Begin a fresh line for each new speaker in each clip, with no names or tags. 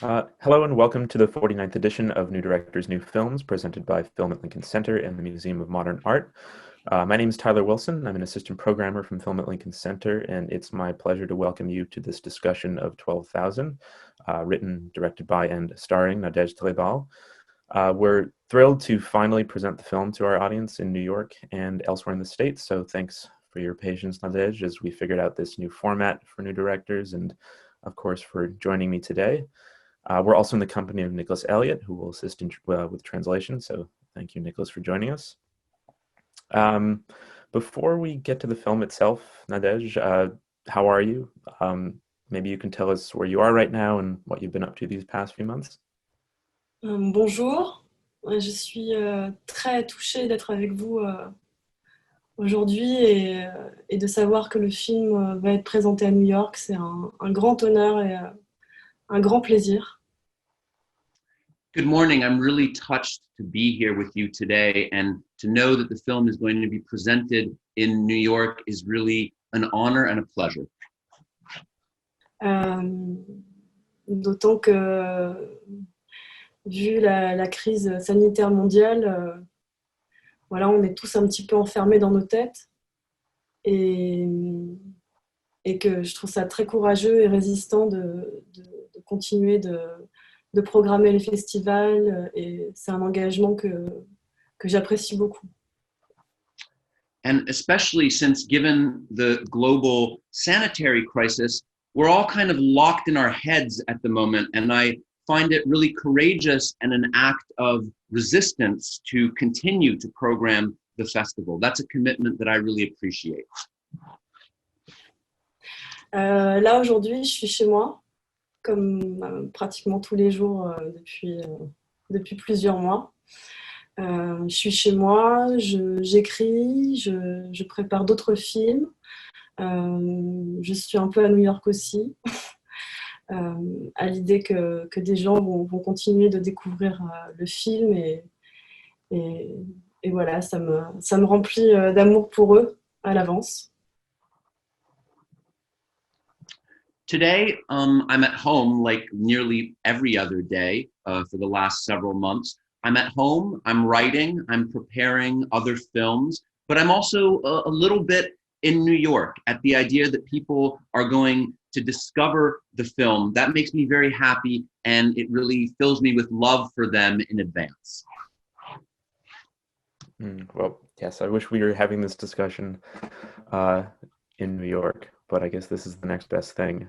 Hello and welcome to the 49th edition of New Directors, New Films, presented by Film at Lincoln Center and the Museum of Modern Art. My name is Tyler Wilson. I'm an assistant programmer from Film at Lincoln Center, and it's my pleasure to welcome you to this discussion of 12,000, written, directed by, and starring Nadege Taleibal. We're thrilled to finally present the film to our audience in New York and elsewhere in the States, so thanks for your patience, Nadege, as we figured out this new format for new directors, and of course for joining me today. We're also in the company of Nicholas Elliott, who will assist with translation. So thank you, Nicholas, for joining us. Before we get to the film itself, Nadege, how are you? Maybe you can tell us where you are right now and what you've been up to these past few months.
Bonjour, je suis très touchée d'être avec vous aujourd'hui et de savoir que le film va être présenté à New York. C'est un grand honneur et un grand plaisir.
Good morning. I'm really touched to be here with you today, and to know that the film is going to be presented in New York is really an honor and a pleasure.
D'autant que, vu la crise sanitaire mondiale, voilà, on est tous un petit peu enfermés dans nos têtes et que je trouve ça très courageux et résistant de continuer de programmer les festivals, et c'est un engagement que j'apprécie beaucoup.
And especially since, given the global sanitary crisis, we're all kind of locked in our heads at the moment, and I find it really courageous and an act of resistance to continue to program the festival. That's a commitment that I really appreciate.
Là, aujourd'hui, je suis chez moi, comme pratiquement tous les jours depuis plusieurs mois. Je suis chez moi, j'écris, je prépare d'autres films. Je suis un peu à New York aussi, à l'idée que des gens vont continuer de découvrir le film et voilà, ça me remplit d'amour pour eux à l'avance.
Today, I'm at home like nearly every other day for the last several months. I'm at home, I'm writing, I'm preparing other films, but I'm also a little bit in New York at the idea that people are going to discover the film. That makes me very happy, and it really fills me with love for them in advance.
Well, yes, I wish we were having this discussion in New York, but I guess this is the next best thing.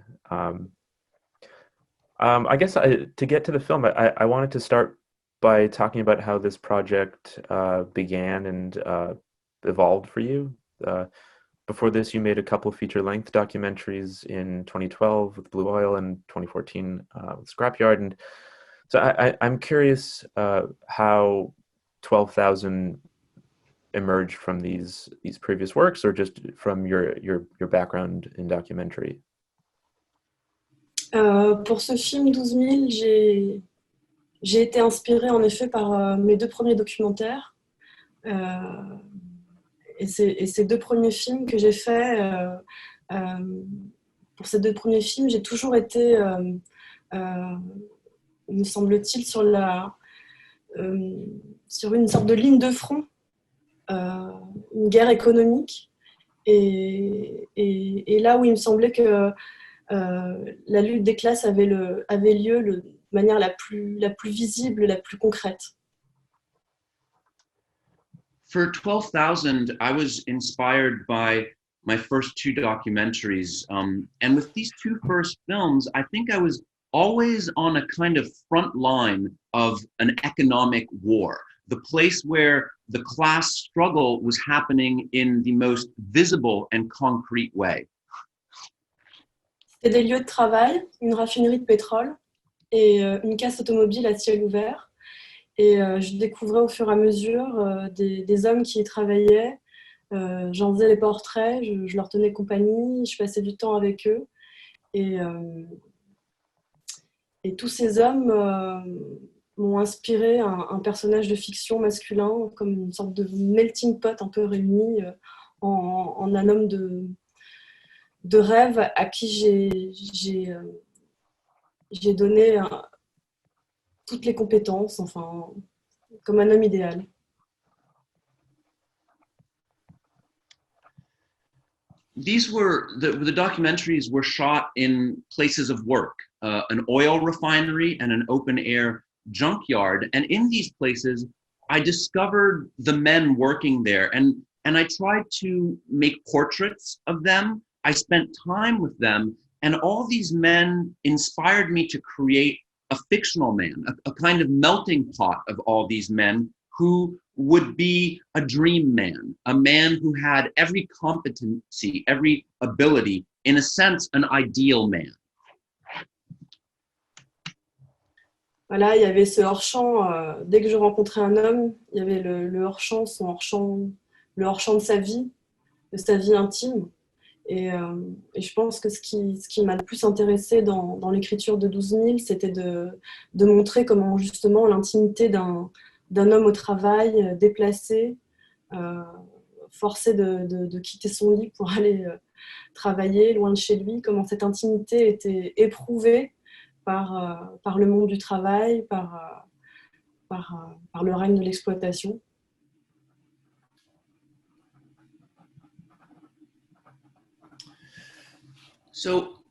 I guess to get to the film, I wanted to start by talking about how this project began and evolved for you. Before this, you made a couple of feature-length documentaries in 2012 with Blue Oil and 2014 with Scrapyard. And so I'm curious how 12,000 emerged from these previous works, or just from your background in documentary?
Pour ce film 12 000, j'ai été inspirée en effet par mes deux premiers documentaires. Et ces deux premiers films que j'ai faits, pour ces deux premiers films, j'ai toujours été, me semble-t-il, sur une sorte de ligne de front, une guerre économique. Et là où il me semblait que la lutte des classes avait lieu de manière la plus visible, la plus concrète.
For 12,000, I was inspired by my first two documentaries. And with these two first films, I think I was always on a kind of front line of an economic war, the place where the class struggle was happening in the most visible and concrete way.
C'était des lieux de travail, une raffinerie de pétrole et une casse automobile à ciel ouvert. Et je découvrais au fur et à mesure des hommes qui y travaillaient. J'en faisais les portraits, je leur tenais compagnie, je passais du temps avec eux. Et tous ces hommes m'ont inspiré un personnage de fiction masculin, comme une sorte de melting pot un peu réuni en un homme de rêve à qui j'ai donné toutes les compétences, enfin, comme un homme idéal.
These were the documentaries were shot in places of work, an oil refinery and an open air junkyard. And in these places, I discovered the men working there, and I tried to make portraits of them. I spent time with them, and all these men inspired me to create a fictional man, a kind of melting pot of all these men who would be a dream man, a man who had every competency, every ability, in a sense, an ideal man.
Voilà, il y avait ce hors-champ. Dès que je rencontrais un homme, il y avait le hors-champ, le hors-champ de sa vie intime. Et je pense que ce qui m'a le plus intéressé dans l'écriture de 12 000, c'était de montrer comment justement l'intimité d'un homme au travail, déplacé, forcé de quitter son lit pour aller travailler loin de chez lui, comment cette intimité était éprouvée par le monde du travail, par le règne de l'exploitation.
So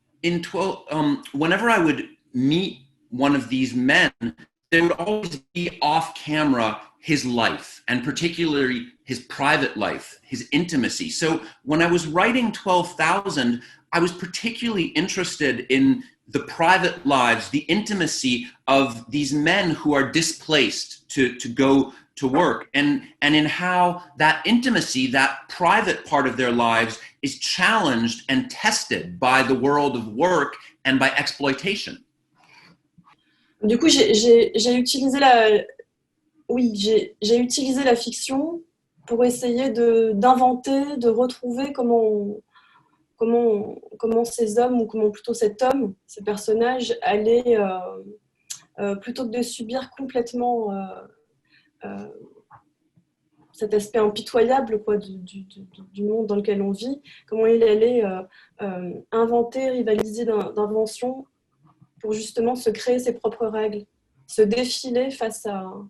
whenever I would meet one of these men, there would always be off camera his life, and particularly his private life, his intimacy. So when I was writing 12,000, I was particularly interested in the private lives, the intimacy of these men who are displaced to go to work, and in how that intimacy, that private part of their lives, is challenged and tested by the world of work and by exploitation.
Du coup, j'ai utilisé j'ai utilisé la fiction pour essayer d'inventer, de retrouver comment ces hommes, ou comment plutôt cet homme, ces personnages, allaient, plutôt que de subir complètement cet aspect impitoyable quoi, du monde dans lequel on vit, comment il allait inventer, rivaliser d'inventions pour justement se créer ses propres règles, se défiler face à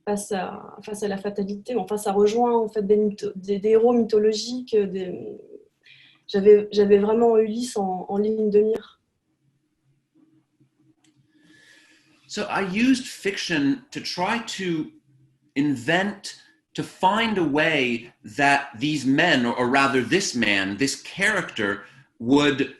la fatalité. Enfin, ça rejoint en fait des héros mythologiques. J'avais vraiment Ulysse en ligne de mire.
So I used fiction to try to invent, to find a way that these men, or rather this man, this character, would,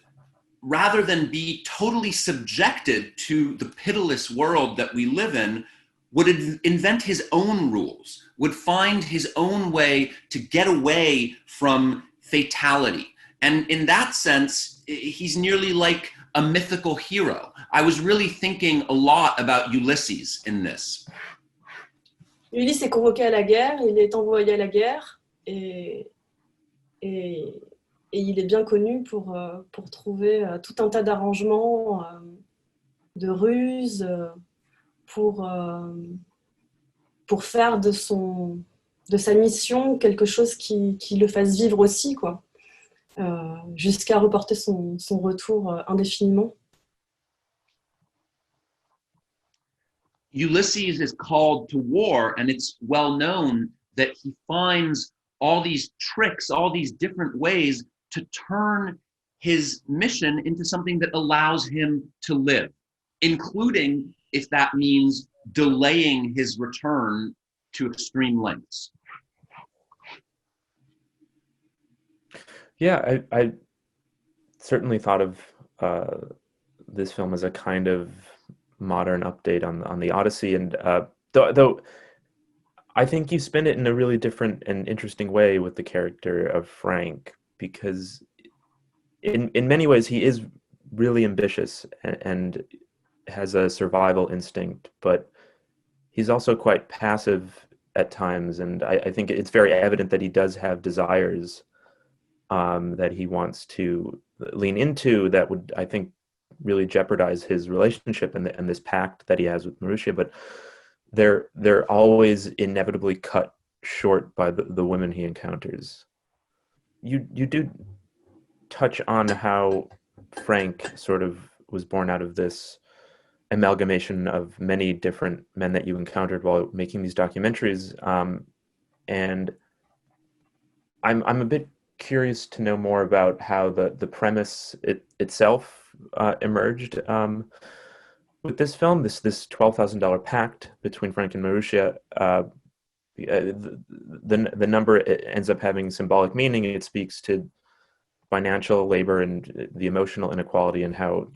rather than be totally subjected to the pitiless world that we live in, would invent his own rules, would find his own way to get away from fatality. And in that sense, he's nearly like a mythical hero. I was really thinking a lot about Ulysses in this.
Ulysse est convoqué à la guerre, il est envoyé à la guerre, et il est bien connu pour trouver tout un tas d'arrangements, de ruses, pour faire de sa mission quelque chose qui le fasse vivre aussi, quoi, jusqu'à reporter son retour indéfiniment.
Ulysses is called to war, and it's well known that he finds all these tricks, all these different ways to turn his mission into something that allows him to live, including if that means delaying his return to extreme lengths.
Yeah, I certainly thought of this film as a kind of modern update on the Odyssey, and though I think you spin it in a really different and interesting way with the character of Frank, because in many ways he is really ambitious and has a survival instinct, but he's also quite passive at times, and I think it's very evident that he does have desires that he wants to lean into that would, I think, really jeopardize his relationship and this pact that he has with Marussia, but they're always inevitably cut short by the women he encounters. You do touch on how Frank sort of was born out of this amalgamation of many different men that you encountered while making these documentaries, and I'm a bit curious to know more about how the premise itself emerged with this film. This $12,000 pact between Frank and Marussia. The number ends up having symbolic meaning. It speaks to financial labor and the emotional inequality, and how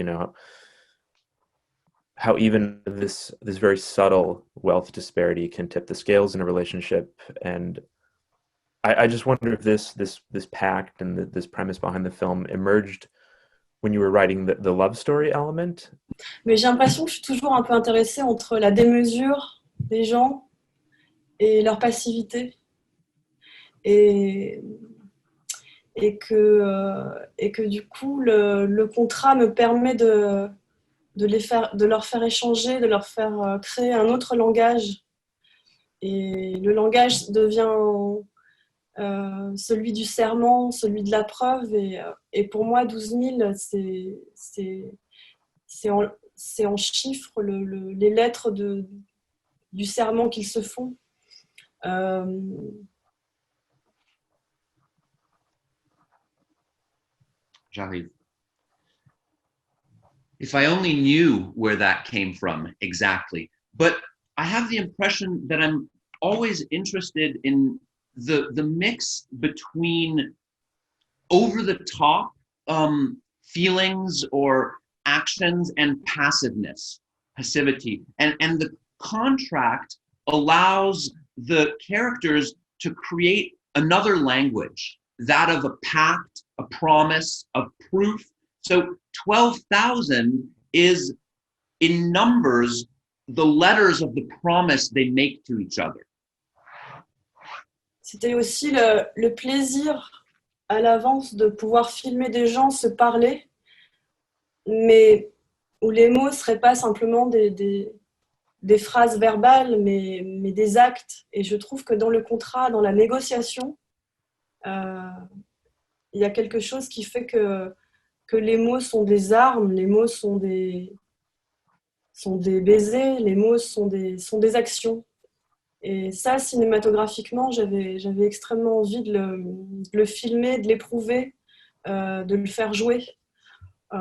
even this very subtle wealth disparity can tip the scales in a relationship. And I just wonder if this pact and this premise behind the film emerged when you were writing the love story element.
Mais j'ai l'impression que je suis toujours un peu intéressée entre la démesure des gens et leur passivité. Et que du coup, le contrat me permet de leur faire échanger, de leur faire créer un autre langage. Et le langage devient celui du serment, celui de la preuve. Et pour moi, 12 000, c'est en chiffres les lettres du serment qu'ils se font.
J'arrive. If I only knew where that came from exactly. But I have the impression that I'm always interested in the mix between over-the-top feelings or actions and passiveness, passivity. And the contract allows the characters to create another language, that of a pact, a promise, a proof. So 12,000 is, in numbers, the letters of the promise they make to each other.
C'était aussi le plaisir à l'avance de pouvoir filmer des gens se parler, mais où les mots ne seraient pas simplement des phrases verbales, mais des actes. Et je trouve que dans le contrat, dans la négociation, il y a quelque chose qui fait que les mots sont des armes, les mots sont des baisers, les mots sont des actions. Et ça, cinématographiquement, j'avais extrêmement envie de le filmer, de l'éprouver, de le faire jouer. Que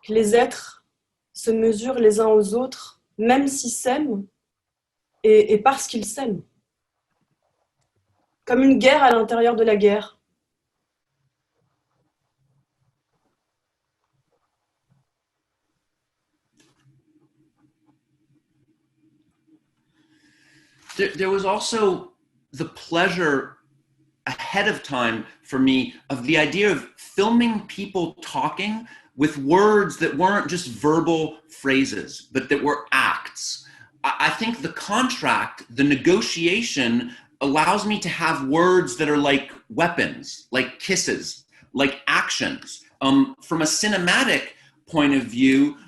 les êtres se mesurent les uns aux autres, même s'ils s'aiment, et parce qu'ils s'aiment. Comme une guerre à l'intérieur de la guerre.
There was also the pleasure ahead of time for me of the idea of filming people talking with words that weren't just verbal phrases, but that were acts. I think the contract, the negotiation, allows me to have words that are like weapons, like kisses, like actions. From a cinematic point of view,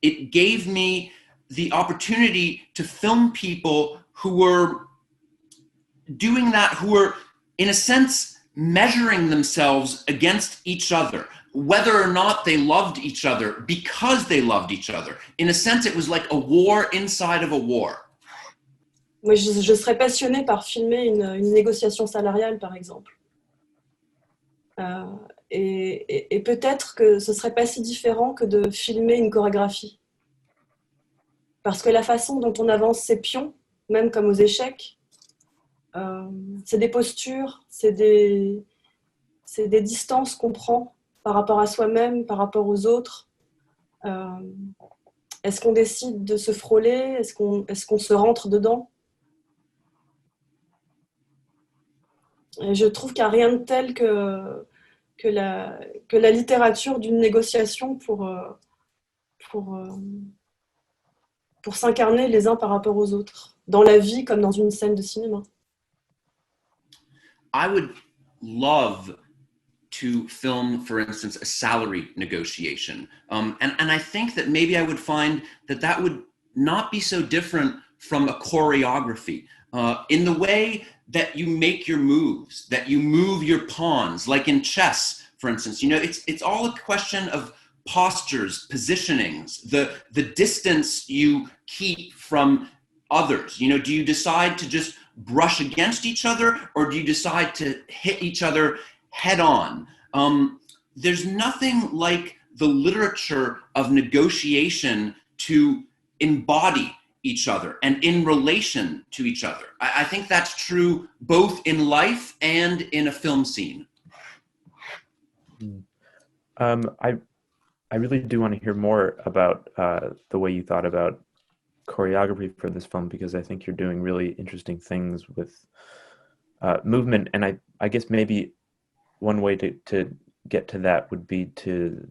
it gave me the opportunity to film people who were doing that, who were, in a sense, measuring themselves against each other, whether or not they loved each other, because they loved each other. In a sense, it was like a war inside of a war.
Moi, je serais passionnée par filmer une négociation salariale, par exemple. Et peut-être que ce ne serait pas si différent que de filmer une chorégraphie. Parce que la façon dont on avance ses pions, même comme aux échecs, c'est des postures, c'est des distances qu'on prend par rapport à soi-même, par rapport aux autres. Est-ce qu'on décide de se frôler? Est-ce qu'on se rentre dedans? Et je trouve qu'il n'y a rien de tel que la littérature d'une négociation pour s'incarner les uns par rapport aux autres, dans la vie comme dans une scène de cinéma.
I would love to film, for instance, a salary negotiation. And I think that maybe I would find that would not be so different from a choreography. In the way that you make your moves, that you move your pawns, like in chess, for instance. You know, it's all a question of postures, positionings, the distance you keep from others. You know, do you decide to just brush against each other, or do you decide to hit each other head on? There's nothing like the literature of negotiation to embody each other and in relation to each other. I think that's true both in life and in a film scene.
I really do want to hear more about the way you thought about choreography for this film, because I think you're doing really interesting things with movement. And I guess maybe one way to get to that would be to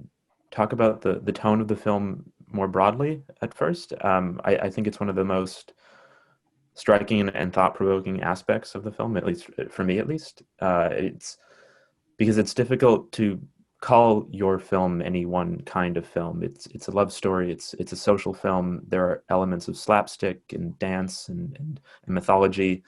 talk about the tone of the film more broadly at first. I think it's one of the most striking and thought-provoking aspects of the film, at least for me, at least. It's because it's difficult to call your film any one kind of film. It's a love story. It's a social film. There are elements of slapstick and dance and mythology.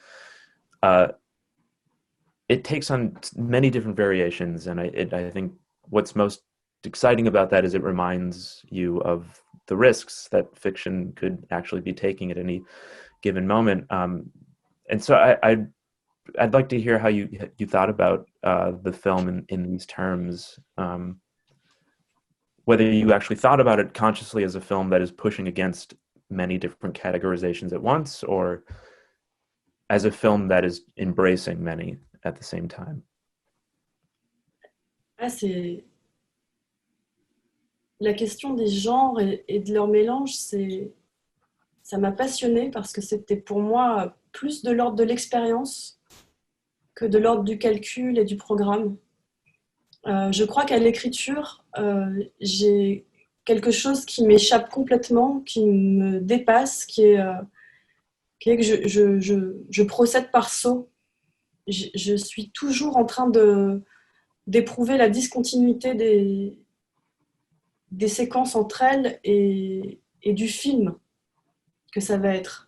It takes on many different variations, and I think what's most exciting about that is it reminds you of the risks that fiction could actually be taking at any given moment. And so I'd like to hear how you thought about the film in these terms, whether you actually thought about it consciously as a film that is pushing against many different categorizations at once, or as a film that is embracing many at the same time.
Ah, c'est la question des genres et de leur mélange, ça m'a passionnée parce que c'était pour moi plus de l'ordre de l'expérience que de l'ordre du calcul et du programme. Je crois qu'à l'écriture, j'ai quelque chose qui m'échappe complètement, qui me dépasse, qui est que je procède par saut. Je suis toujours en train d'éprouver la discontinuité des séquences entre elles et du film que ça va être.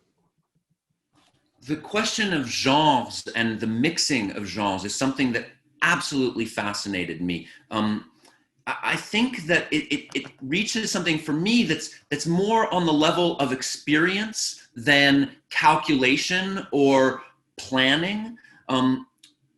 The question of genres and the mixing of genres is something that absolutely fascinated me. I think that it reaches something for me that's more on the level of experience than calculation or planning.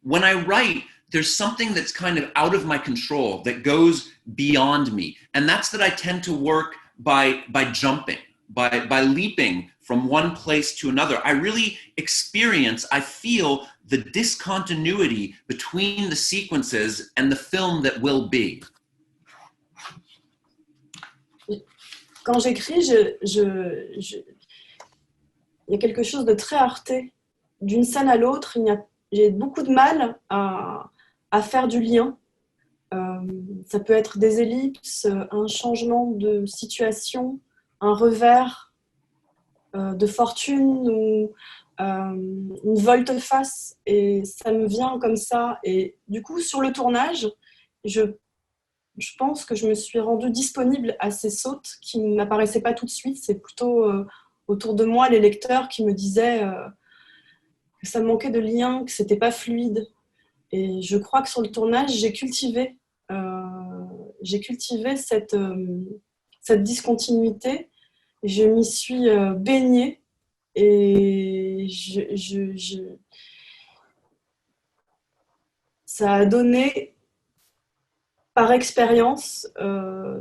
When I write, there's something that's kind of out of my control that goes beyond me. And that's that I tend to work by jumping, by leaping from one place to another. I really experience, I feel the discontinuity between the sequences and the film that will be.
Quand j'écris, il y a quelque chose de très heurté. D'une scène à l'autre, j'ai beaucoup de mal à faire du lien. Ça peut être des ellipses, un changement de situation, un revers de fortune ou une volte-face, et ça me vient comme ça. Et du coup, sur le tournage, je pense que je me suis rendue disponible à ces sautes qui ne m'apparaissaient pas tout de suite. C'est plutôt autour de moi les lecteurs qui me disaient que ça manquait de lien, que c'était pas fluide. Et je crois que sur le tournage, j'ai cultivé cette discontinuité. Je m'y suis baignée et ça a donné par expérience,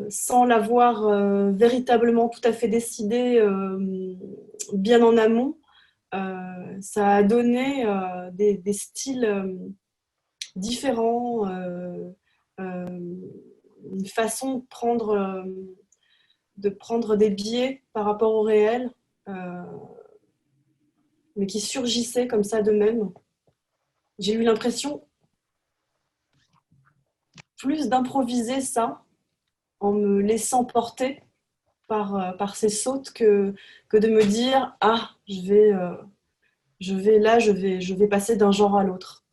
sans l'avoir véritablement tout à fait décidé bien en amont, ça a donné des styles différents, une façon de prendre des biais par rapport au réel, mais qui surgissaient comme ça d'eux-mêmes. J'ai eu l'impression plus d'improviser ça en me laissant porter par ces sautes que de me dire « Ah, je vais passer d'un genre à l'autre ».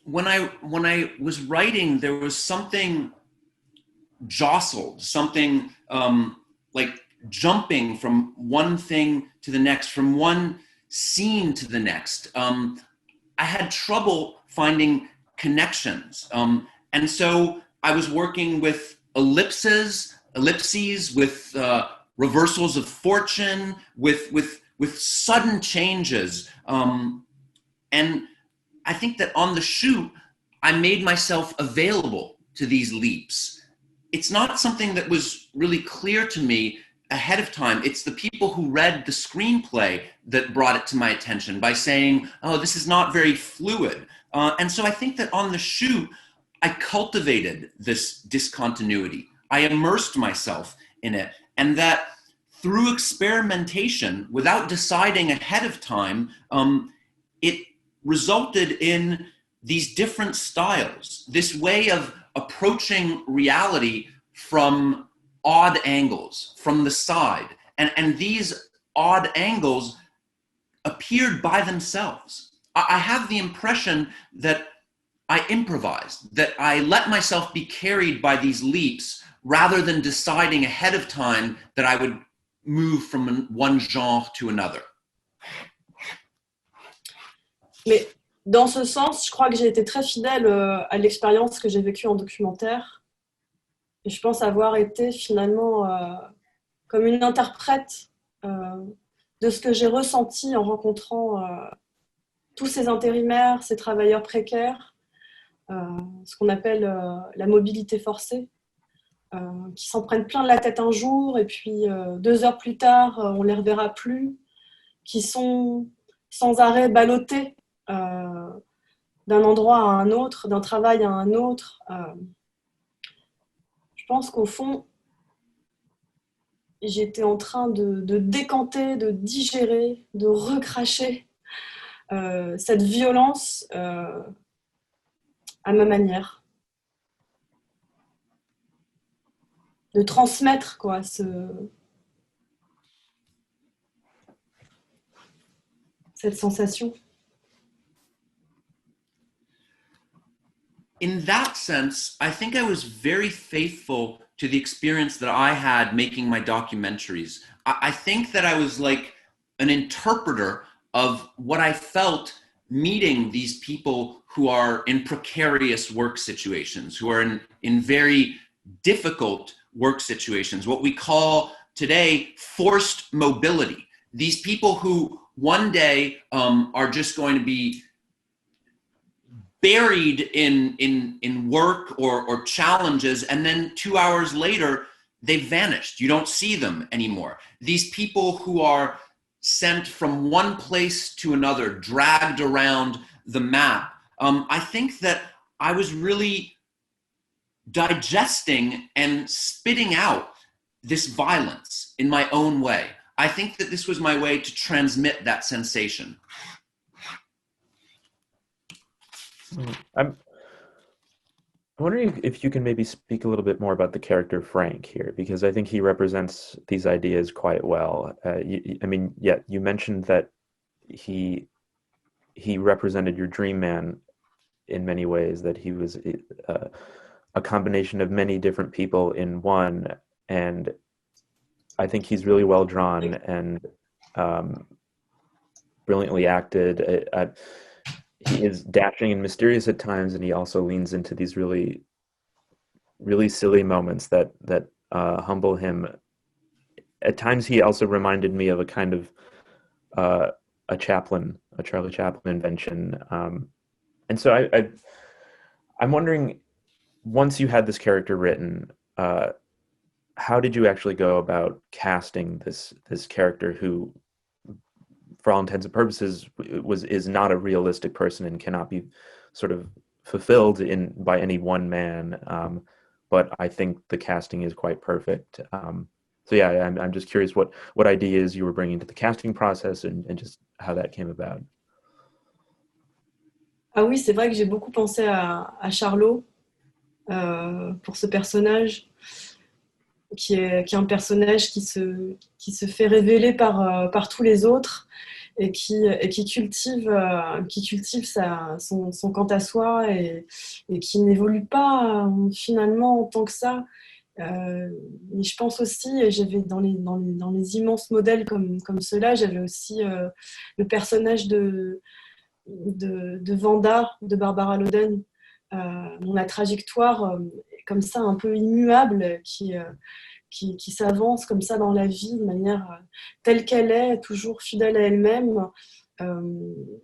When I was writing, there was something jostled, something like jumping from one thing to the next, from one scene to the next. I had trouble finding connections. And so I was working with ellipses, with reversals of fortune, with sudden changes. And I think that on the shoot, I made myself available to these leaps. It's not something that was really clear to me ahead of time. It's the people who read the screenplay that brought it to my attention by saying, oh, this is not very fluid. And so I think that on the shoot, I cultivated this discontinuity. I immersed myself in it. And that through experimentation, without deciding ahead of time, it resulted in these different styles, this way of approaching reality from odd angles, from the side. And these odd angles appeared by themselves. I have the impression that I improvised, that I let myself be carried by these leaps rather than deciding ahead of time that I would move from one genre to another.
Mais dans ce sens, je crois que j'ai été très fidèle à l'expérience que j'ai vécue en documentaire. Et je pense avoir été finalement comme une interprète de ce que j'ai ressenti en rencontrant tous ces intérimaires, ces travailleurs précaires, ce qu'on appelle la mobilité forcée, qui s'en prennent plein la tête un jour et puis 2 heures plus tard, on ne les reverra plus, qui sont sans arrêt ballottés d'un endroit à un autre, d'un travail à un autre. Je pense qu'au fond, j'étais en train de décanter, de digérer, de recracher cette violence à ma manière. De transmettre quoi, cette sensation.
In that sense, I think I was very faithful to the experience that I had making my documentaries. I think that I was like an interpreter of what I felt meeting these people who are in precarious work situations, who are in very difficult work situations, what we call today forced mobility. These people who one day are just going to be buried in work or challenges, and then 2 hours later, they've vanished. You don't see them anymore. These people who are sent from one place to another, dragged around the map. I think that I was really digesting and spitting out this violence in my own way. I think that this was my way to transmit that sensation.
I'm wondering if you can maybe speak a little bit more about the character Frank here, because I think he represents these ideas quite well. You mentioned that he represented your dream man in many ways, that he was a combination of many different people in one, and I think he's really well drawn and brilliantly acted. He is dashing and mysterious at times, and he also leans into these really, really silly moments that humble him. At times, he also reminded me of a kind of a Charlie Chaplin invention. And so I'm wondering, once you had this character written, how did you actually go about casting this character who, for all intents and purposes, is not a realistic person and cannot be sort of fulfilled by any one man, but I think the casting is quite perfect. So yeah, I'm just curious what ideas you were bringing to the casting process and just how that came about.
Ah oui, c'est vrai que j'ai beaucoup pensé à Charlot pour ce personnage qui est un personnage qui se fait révéler par tous les autres et qui cultive son quant à soi et qui n'évolue pas finalement en tant que ça. Et je pense aussi, et j'avais dans les immenses modèles comme ceux-là, j'avais aussi le personnage de Vanda, de Barbara Loden, la trajectoire comme ça un peu immuable qui s'avance comme ça dans la vie de manière telle qu'elle est, toujours fidèle à elle-même,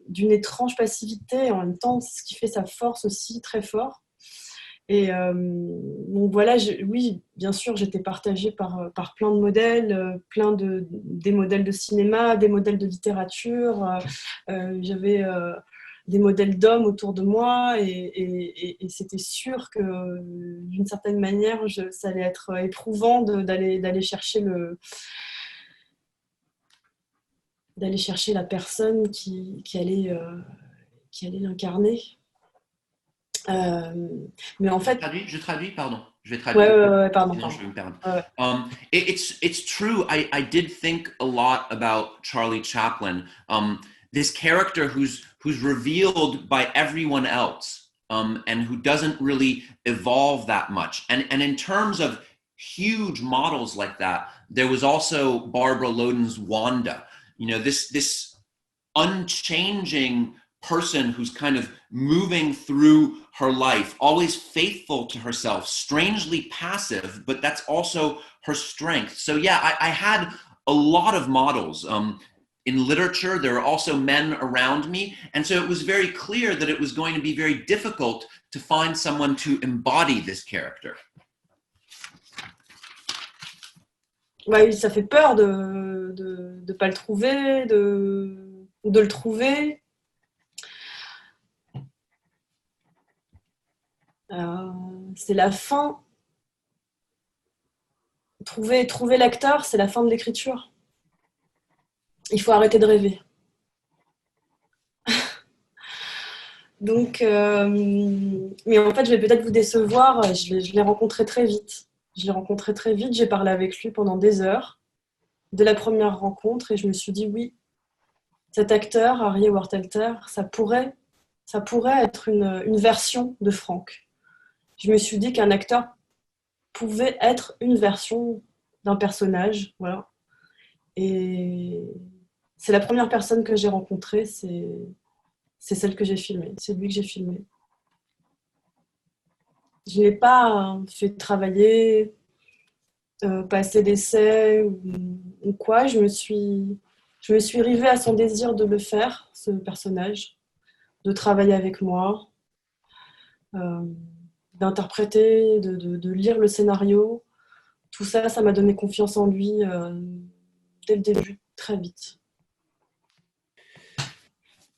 d'une étrange passivité, et en même temps c'est ce qui fait sa force aussi très fort. Et donc voilà, oui, bien sûr, j'étais partagée par plein de modèles, des modèles de cinéma, des modèles de littérature. J'avais des modèles d'hommes autour de moi et c'était sûr que d'une certaine manière, ça allait être éprouvant d'aller chercher la personne qui allait l'incarner. Mais en fait,
Je traduis, pardon. Je vais
ouais,
traduire.
pardon.
Sinon, je vais me perdre.
Ouais.
It's true. I did think a lot about Charlie Chaplin. This character who's revealed by everyone else, and who doesn't really evolve that much. And in terms of huge models like that, there was also Barbara Loden's Wanda. You know, this unchanging person who's kind of moving through her life, always faithful to herself, strangely passive, but that's also her strength. So yeah, I had a lot of models. In literature, there are also men around me. And so it was very clear that it was going to be very difficult to find someone to embody this character.
Ouais, ça fait peur de pas le trouver, ou de le trouver. C'est la fin. Trouver l'acteur, c'est la fin de l'écriture. Il faut arrêter de rêver. Donc, mais en fait, je vais peut-être vous décevoir. Je l'ai rencontré très vite. J'ai parlé avec lui pendant des heures, dès la première rencontre, et je me suis dit oui, cet acteur, Harry Wartelter, ça pourrait être une version de Franck. Je me suis dit qu'un acteur pouvait être une version d'un personnage, voilà. Et c'est la première personne que j'ai rencontrée, c'est celle que j'ai filmée, c'est lui que j'ai filmé. Je ne l'ai pas fait travailler, passer d'essais ou quoi. Je me suis rivée à son désir de le faire, ce personnage, de travailler avec moi, d'interpréter, de lire le scénario. Tout ça, ça m'a donné confiance en lui dès le début, très vite.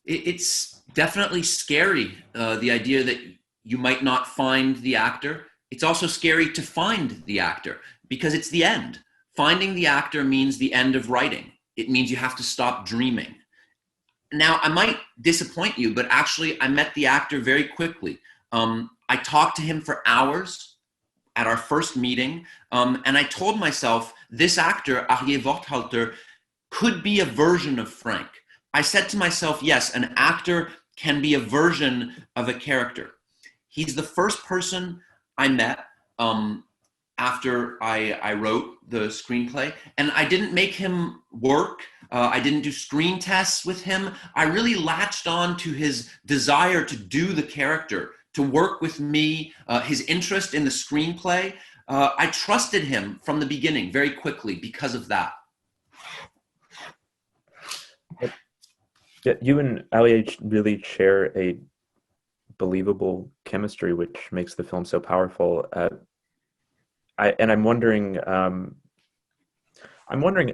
It's definitely scary, the idea that you might not find the actor. It's also scary to find the actor because it's the end. Finding the actor means the end of writing. It means you have to stop dreaming. Now, I might disappoint you, but actually I met the actor very quickly. I talked to him for hours at our first meeting, and I told myself, this actor, Arieh Worthalter, could be a version of Frank. I said to myself, yes, an actor can be a version of a character. He's the first person I met after I wrote the screenplay, and I didn't make him work. I didn't do screen tests with him. I really latched on to his desire to do the character, to work with me, his interest in the screenplay. I trusted him from the beginning very quickly because of that.
Yeah, you and Arieh really share a believable chemistry, which makes the film so powerful. I'm wondering,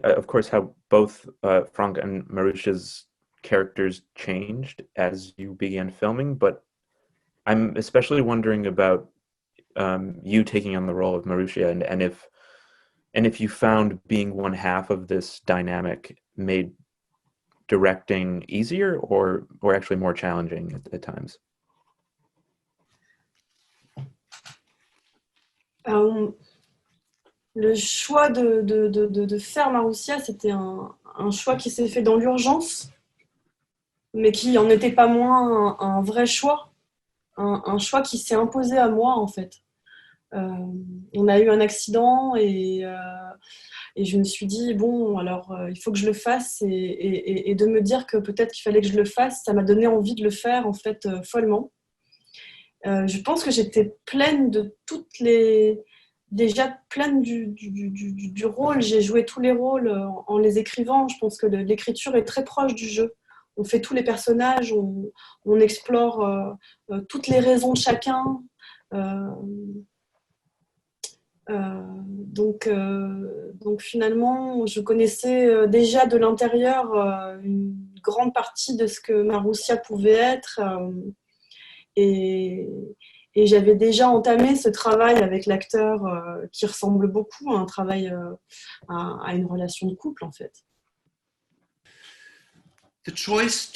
of course, how both Franck and Marusia's characters changed as you began filming, but I'm especially wondering about you taking on the role of Marusia, and if you found being one half of this dynamic made directing easier or actually more challenging at times.
Le choix de faire Marusia, c'était un choix qui s'est fait dans l'urgence, mais qui n'en était pas moins un vrai choix, un choix qui s'est imposé à moi en fait. On a eu un accident et je me suis dit bon alors il faut que je le fasse et de me dire que peut-être qu'il fallait que je le fasse, ça m'a donné envie de le faire en fait follement. Je pense que j'étais pleine de toutes les... Déjà pleine du rôle. J'ai joué tous les rôles en les écrivant. Je pense que l'écriture est très proche du jeu. On fait tous les personnages, on explore toutes les raisons de chacun. Euh, donc finalement, je connaissais déjà de l'intérieur une grande partie de ce que Marussia pouvait être. Et, et j'avais déjà entamé ce travail avec l'acteur qui ressemble beaucoup à un travail, à une relation de couple en fait.
The choice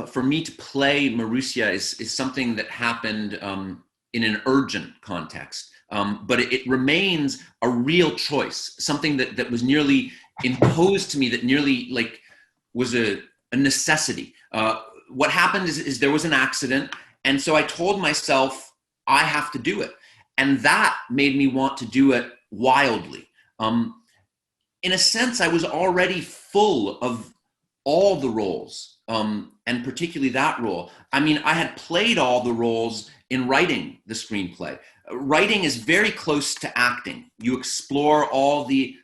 for me to play Marussia is something that happened in an urgent context. But it remains a real choice, something that was nearly imposed to me, that nearly like was a necessity. What happened is there was an accident, and so I told myself I have to do it, and that made me want to do it wildly. In a sense, I was already full of all the roles, and particularly that role. I mean, I had played all the roles in writing the screenplay. Writing is very close to acting. You explore all the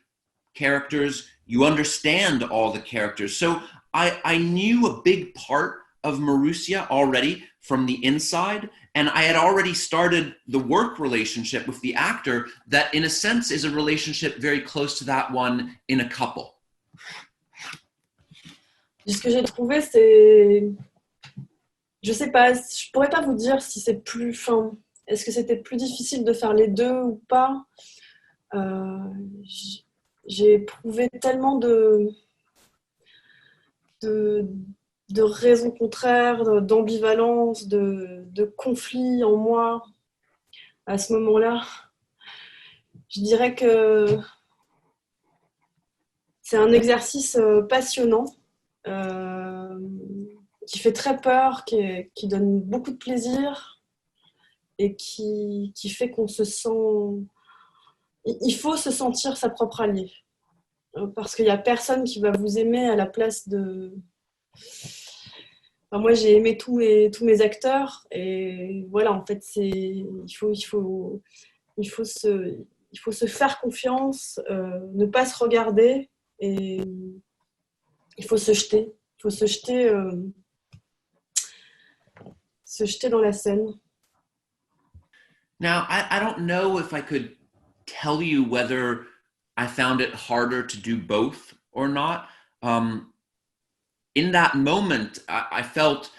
characters, you understand all the characters. So I knew a big part of Marussia already from the inside, and I had already started the work relationship with the actor that in a sense is a relationship very close to that one in a couple.
Ce que j'ai trouvé, c'est... Je sais pas, je pourrais pas vous dire si c'est plus... Enfin, est-ce que c'était plus difficile de faire les deux ou pas? J'ai éprouvé tellement de raisons contraires, d'ambivalence, de conflits en moi à ce moment-là. Je dirais que c'est un exercice passionnant, qui fait très peur, qui donne beaucoup de plaisir et qui fait qu'on se sent... Il faut se sentir sa propre alliée. Parce qu'il n'y a personne qui va vous aimer à la place de... Enfin, moi, j'ai aimé tous mes acteurs et voilà, en fait, il faut se faire confiance, ne pas se regarder et il faut se jeter. Il faut se jeter dans la scène.
Now, I don't know if I could tell you whether I found it harder to do both or not. In that moment, I felt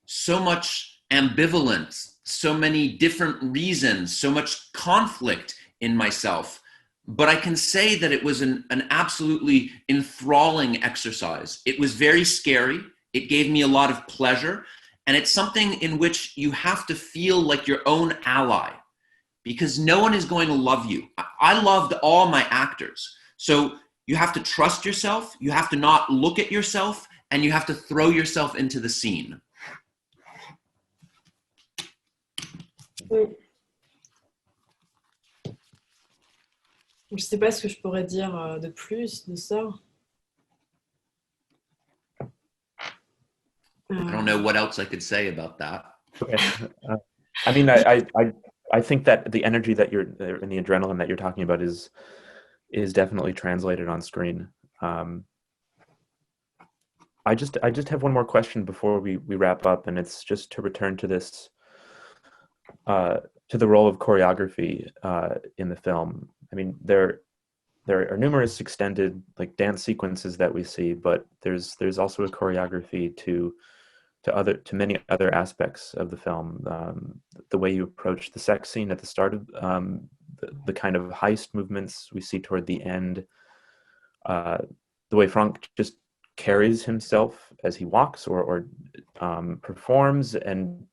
so much ambivalence, so many different reasons, so much conflict in myself. But I can say that it was an absolutely enthralling exercise. It was very scary. It gave me a lot of pleasure. And it's something in which you have to feel like your own ally, because no one is going to love you. I loved all my actors. So you have to trust yourself, you have to not look at yourself, and you have to throw yourself into the scene.
Oui. Je ne sais pas ce que je pourrais dire de plus de ça.
I don't know what else I could say about that.
Okay. I mean, I think that the energy that you're and the adrenaline that you're talking about is definitely translated on screen. I just have one more question before we wrap up, and it's just to return to this to the role of choreography in the film. I mean, there are numerous extended like dance sequences that we see, but there's also a choreography to many other aspects of the film. The way you approach the sex scene at the start of the kind of heist movements we see toward the end, the way Franck just carries himself as he walks or performs, and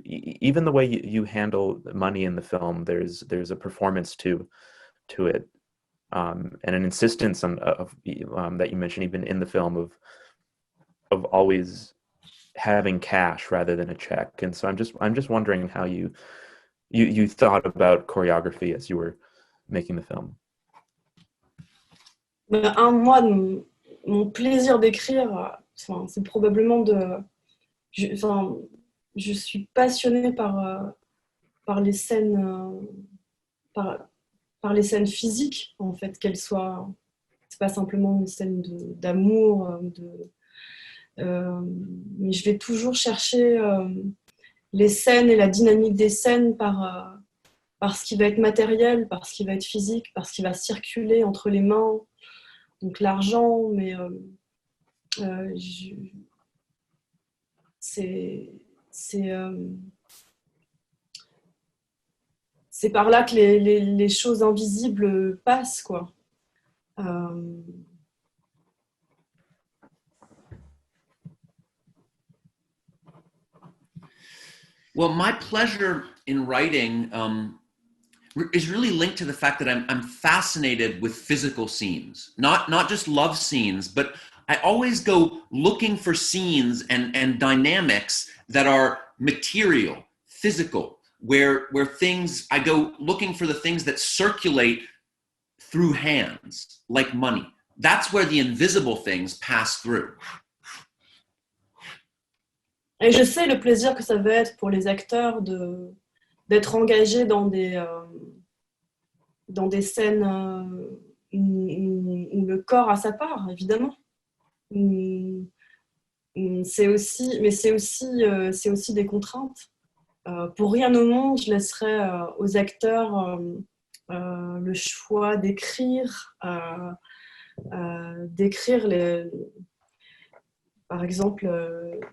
even the way you handle money in the film. There's a performance to it, and an insistence on that you mentioned even in the film of always having cash rather than a check. And so I'm just wondering how you thought about choreography as you were making the film.
Moi, mon plaisir d'écrire, c'est probablement je suis passionnée par les scènes, par les scènes physiques, en fait, qu'elles soient. C'est pas simplement une scène d'amour, mais je vais toujours chercher les scènes et la dynamique des scènes par ce qui va être matériel, par ce qui va être physique, par ce qui va circuler entre les mains, donc l'argent, mais c'est par là que les choses invisibles passent, quoi.
Well, my pleasure in writing is really linked to the fact that I'm fascinated with physical scenes, not just love scenes, but I always go looking for scenes and dynamics that are material, physical, where things, I go looking for the things that circulate through hands, like money. That's where the invisible things pass through.
Et je sais le plaisir que ça va être pour les acteurs d'être engagés dans des scènes où le corps a sa part, évidemment. C'est aussi des contraintes. Pour rien au monde, je laisserais aux acteurs le choix d'écrire par exemple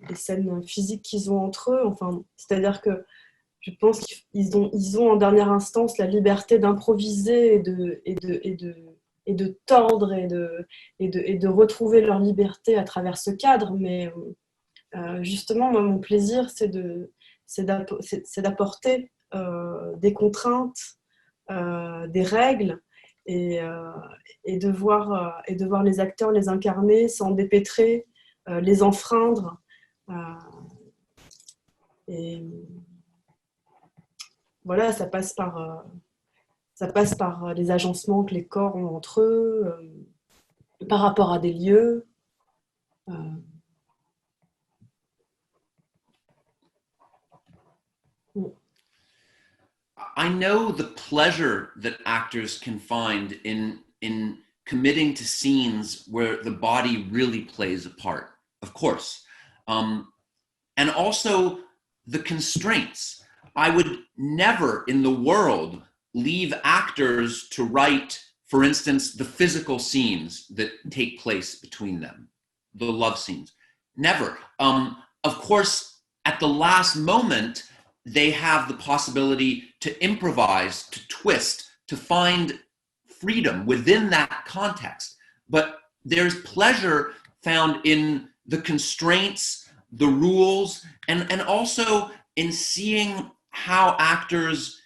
les scènes physiques qu'ils ont entre eux. Enfin, c'est-à-dire que je pense qu'ils ont en dernière instance la liberté d'improviser et de tordre et de retrouver leur liberté à travers ce cadre. Mais justement, moi, mon plaisir, c'est d'apporter des contraintes, des règles et de voir les acteurs les incarner, s'en dépêtrer, les enfreindre. Et voilà, ça passe par les agencements que les corps ont entre eux, par rapport à des lieux.
I know the pleasure that actors can find in committing to scenes where the body really plays a part, of course. And also the constraints. I would never in the world leave actors to write, for instance, the physical scenes that take place between them, the love scenes. Never. Of course, at the last moment, they have the possibility to improvise, to twist, to find freedom within that context. But there's pleasure found in the constraints, the rules, and also in seeing how actors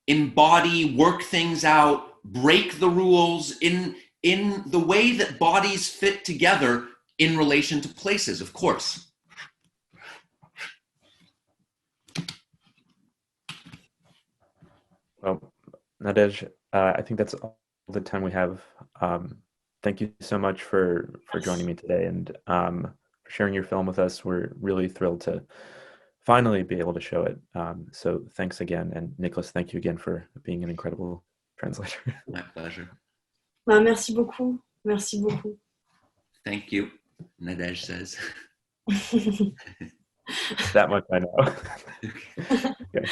embody, work things out, break the rules in the way that bodies fit together in relation to places, of course.
Well, Nadej, I think that's all the time we have. Thank you so much for joining me today and for sharing your film with us. We're really thrilled to finally be able to show it. So thanks again. And Nicholas, thank you again for being an incredible translator.
My pleasure.
Merci beaucoup. Merci beaucoup.
Thank you, Nadej says.
That much I know. Okay.